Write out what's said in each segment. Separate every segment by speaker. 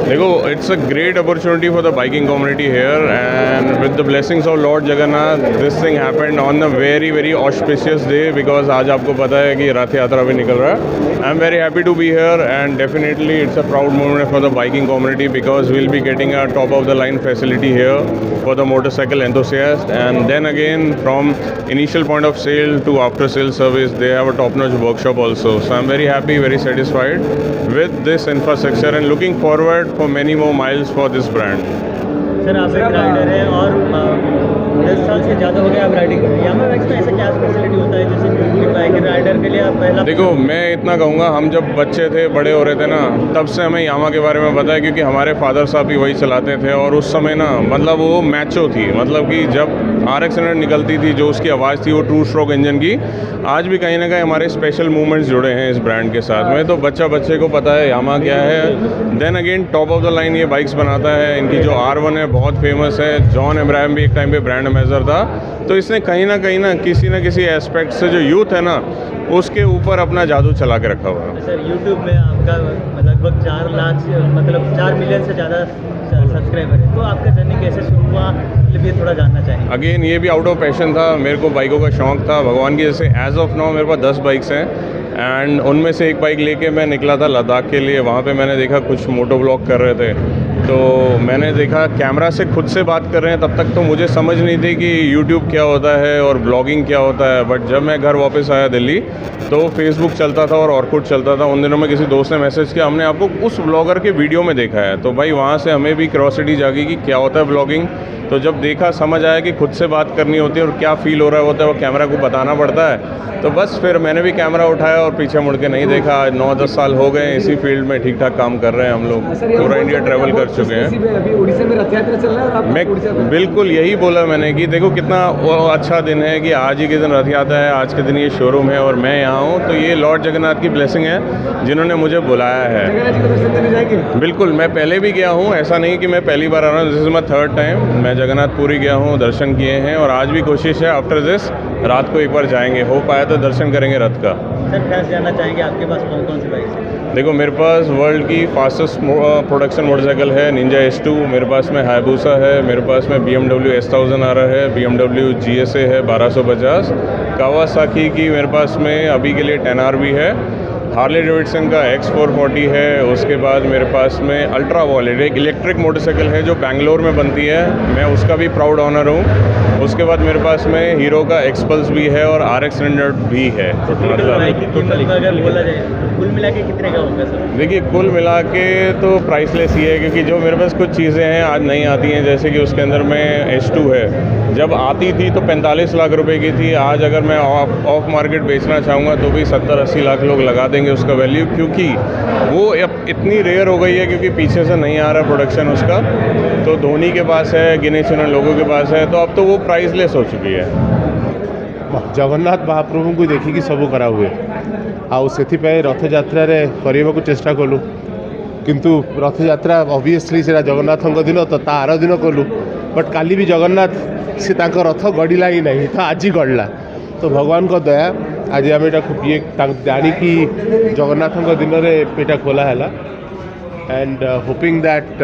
Speaker 1: देखो, it's a great opportunity for the biking community here, and with the blessings of Lord Jagannath, this thing happened on a very very auspicious day because आज आपको पता है कि रथ यात्रा भी निकल रहा है. I'm very happy to be here, and definitely it's a proud moment for the biking community because we'll be getting a top of the line facility here for the motorcycle enthusiast, and then again from initial point of sale to after sale service they have a top notch workshop also. So I'm very happy, very satisfied with this infrastructure and looking forward for many more miles for this brand.
Speaker 2: Sir आप एक rider हैं और 10 साल से ज़्यादा हो गया आप राइडिंग कर रहे हैं. यामा बाइक्स में ऐसा क्या स्पेशलिटी होता है जैसे कि बाइक राइडर के लिए आप पहला
Speaker 1: देखो, मैं इतना कहूँगा, हम जब बच्चे थे, बड़े हो रहे थे ना, तब से हमें यामा के बारे में पता है क्योंकि हमारे फादर साहब भी वही चलाते थे और उस समय ना मतलब वो मैचो थी, मतलब कि जब RX 100 निकलती थी जो उसकी आवाज़ थी वो टू स्ट्रोक इंजन की. आज भी कहीं ना कहीं हमारे स्पेशल मूवमेंट्स जुड़े हैं इस ब्रांड के साथ में, तो बच्चे को पता है यामा क्या है. Then again top of the line ये बाइक्स बनाता है. इनकी जो R1 है बहुत फेमस है. जॉन अब्राहम भी एक टाइम पे ब्रांड एम्बेसडर था, तो इसने कहीं ना किसी एस्पेक्ट से जो यूथ है ना उसके ऊपर अपना जादू चला के रखा हुआ है.
Speaker 2: सर यूट्यूब में आपका लगभग 4 लाख मतलब 4 मिलियन से ज़्यादा सब्सक्राइबर है, तो आपका जर्नी कैसे शुरू हुआ मतलब ये थोड़ा जानना चाहिए.
Speaker 1: अगेन ये भी आउट ऑफ पैशन था. मेरे को बाइकों का शौक था भगवान की. जैसे एज ऑफ नाउ मेरे पास 10 बाइक्स हैं एंड उनमें से एक बाइक लेके मैं निकला था लद्दाख के लिए. वहाँ पे मैंने देखा कुछ मोटो ब्लॉग कर रहे थे, तो मैंने देखा कैमरा से खुद से बात कर रहे हैं. तब तक तो मुझे समझ नहीं थी कि यूट्यूब क्या होता है और ब्लॉगिंग क्या होता है. बट जब मैं घर वापस आया दिल्ली तो फेसबुक चलता था और ऑर्कुट चलता था. उन दिनों में किसी दोस्त ने मैसेज किया, हमने आपको उस ब्लॉगर के वीडियो में देखा है. तो भाई वहाँ से हमें भी क्यूरियोसिटी जागी कि क्या होता है ब्लॉगिंग. तो जब देखा समझ आया कि खुद से बात करनी होती है और क्या फ़ील हो रहा होता है वो कैमरा को बताना पड़ता है. तो बस फिर मैंने भी कैमरा उठाया और पीछे मुड़ के नहीं देखा. 9-10 साल हो गए इसी फील्ड में ठीक ठाक काम कर रहे हैं हम लोग. पूरा इंडिया ट्रैवल कर चुके हैं.
Speaker 3: उड़ीसा में रथ यात्रा चल रहा है और आप
Speaker 1: मैं बिल्कुल यही बोला मैंने कि देखो कितना अच्छा दिन है कि आज ही के दिन रथ यात्रा है. आज के दिन ये शोरूम है और मैं यहाँ हूँ, तो ये लॉर्ड जगन्नाथ की ब्लेसिंग है जिन्होंने मुझे बुलाया है.
Speaker 3: जगन्नाथ जी को दर्शन देने जाएंगे.
Speaker 1: बिल्कुल, मैं पहले भी गया हूँ, ऐसा नहीं कि मैं पहली बार आ रहा हूँ. This is my 3rd time. मैं जगन्नाथपुरी गया हूँ, दर्शन किए हैं और आज भी कोशिश है आफ्टर दिस रात को एक बार जाएंगे. हो पाया तो दर्शन करेंगे रथ का.
Speaker 2: सर खास जानना चाहेंगे आपके पास कौन कौन सी बाइक है.
Speaker 1: देखो, मेरे पास वर्ल्ड की फास्टेस्ट प्रोडक्शन मोटरसाइकिल है निंजा S2. मेरे पास में हायबूसा है. मेरे पास में BMW S1000 आ रहा है. BMW GSA है 1250. कावासाकी की मेरे पास में अभी के लिए 10R भी है. हार्ले डेविडसन का X440 है. उसके बाद मेरे पास में अल्ट्रा वॉलेट एक इलेक्ट्रिक मोटरसाइकिल है जो बेंगलोर में बनती है. मैं उसका भी प्राउड ऑनर हूँ. उसके बाद मेरे पास में हीरो का Xpulse भी है और RX 100 भी है.
Speaker 2: बाइक की कीमत में अगर बोला जाए तो कुल मिला के कितने का होगा सर.
Speaker 1: देखिए, कुल मिला के तो प्राइसलेस ही है क्योंकि जो मेरे पास कुछ चीज़ें हैं आज नहीं आती हैं. जैसे कि उसके अंदर में S2 है. जब आती थी तो 45 लाख रुपए की थी. आज अगर मैं ऑफ मार्केट बेचना चाहूँगा तो भी 70-80 लाख लोग लगा देंगे उसका वैल्यू, क्योंकि वो अब इतनी रेयर हो गई है क्योंकि पीछे से नहीं आ रहा प्रोडक्शन उसका. तो धोनी के पास है, गिने चुने लोगों के पास है, तो अब तो वो प्राइसलेस हो चुकी है.
Speaker 4: जगन्नाथ महाप्रभु को देखिकी सब करा हुए आउ से रथयात्रा करने को चेष्टा कलु, किंतु रथयात्रा ऑब्वियसली से जगन्नाथ दिन तो ता आर दिन कलु. बट काली भी जगन्नाथ से रथ गड़ला ही नहीं था, आज गड़ला. तो भगवान को दया आज आम ये जानिकी जगन्नाथ दिन में ये खोला है. एंड होपिंग दैट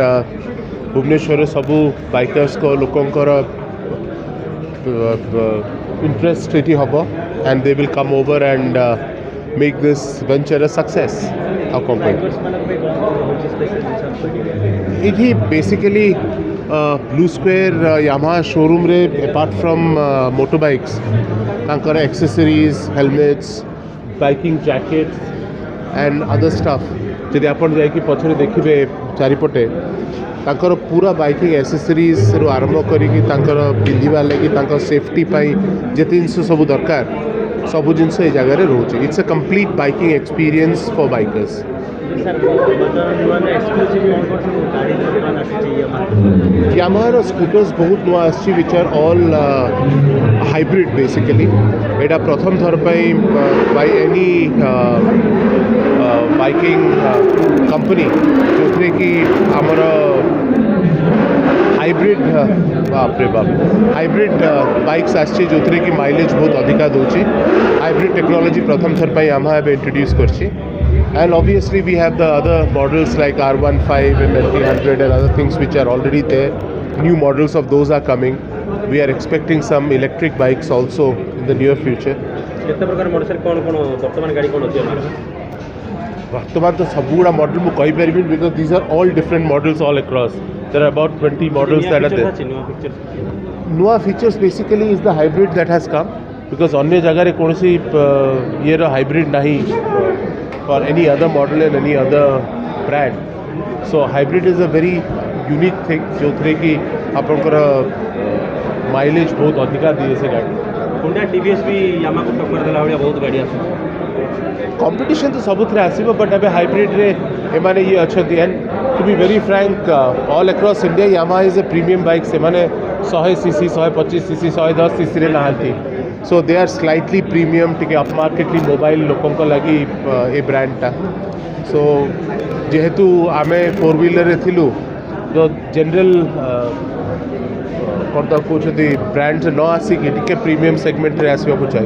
Speaker 4: भुवनेश्वर सबू बाइकर्स को लोकंकर इंटरेस्ट ये हम and they will come over and make this venture a success. ये basically blue square Yamaha showroom रे अपार्ट फ्रॉम मोटर बाइक्स तांकर accessories, helmets, biking jackets and other stuff जदि आपन जाइए पछरे देखिए चारिपटे तांकर पूरा बाइकिंग एक्सेसरीज रु आरंभ करिकी तांकर पिंधिबा लगी तांकर सेफ्टी पाई जे जिनस सब दरकार सब जिनस ये जगह रे रोचे. It's a complete biking experience for bikers. Yamaha scooters बहुत नुआ which are all hybrid. Basically एटा प्रथम थर बाय एनी बाइकिंग कंपनी जो कि आमर हाइब्रिड बापरे बाप हाइब्रिड बाइक्स आसी जो कि माइलेज बहुत अधिका दूसरी. हाइब्रिड टेक्नोलॉजी प्रथम थर यामाहा इंट्रोड्यूस करछि. And obviously we have the other models like R15 and LT100 and other things which are already there. New models of those are coming. We are expecting some electric bikes also in the near future.
Speaker 2: କେତେ ପ୍ରକାର model କ'ଣ କ'ଣ ବର୍ତ୍ତମାନ ଗାଡ଼ି କ'ଣ ଅଛି ଆମର
Speaker 4: ବର୍ତ୍ତମାନ ତ ସବୁଗୁଡ଼ା ମଡ଼େଲ ମୁଁ କହିପାରିବିନି because these are all different models all across. There are about 20 models that are there. ନୂଆ features basically is the hybrid that has come because अन्य जगह रे कौनसी ये रो hybrid नहीं for any other model and any other brand. So hybrid is a very unique thing जो थे कि आपनकर माइलेज बहुत अधिका दिए से गाड़ी.
Speaker 2: होंडा टीवीएस भी यामा को टक्कर देला भलिया बहुत गाड़ी आसी
Speaker 4: कंपटीशन तो सबुथ आसो बट अबे हाइब्रिड रे एमाने ये अच्छा and to be very frank all across India Yamaha is a premium bike से माने 100 सीसी 125 सीसी 110 सीसी रे नहांती so they are slightly premium टिके अप मार्केटली मोबाइल लोकों को लगी ए ब्रांडटा सो जेहेतु आमे फोर व्हीलर रे थिलु तो जनरल कौन तो कहते ब्रांड न आसिक टिके प्रीमियम सेगमेंट रे आसवा को चाहिए.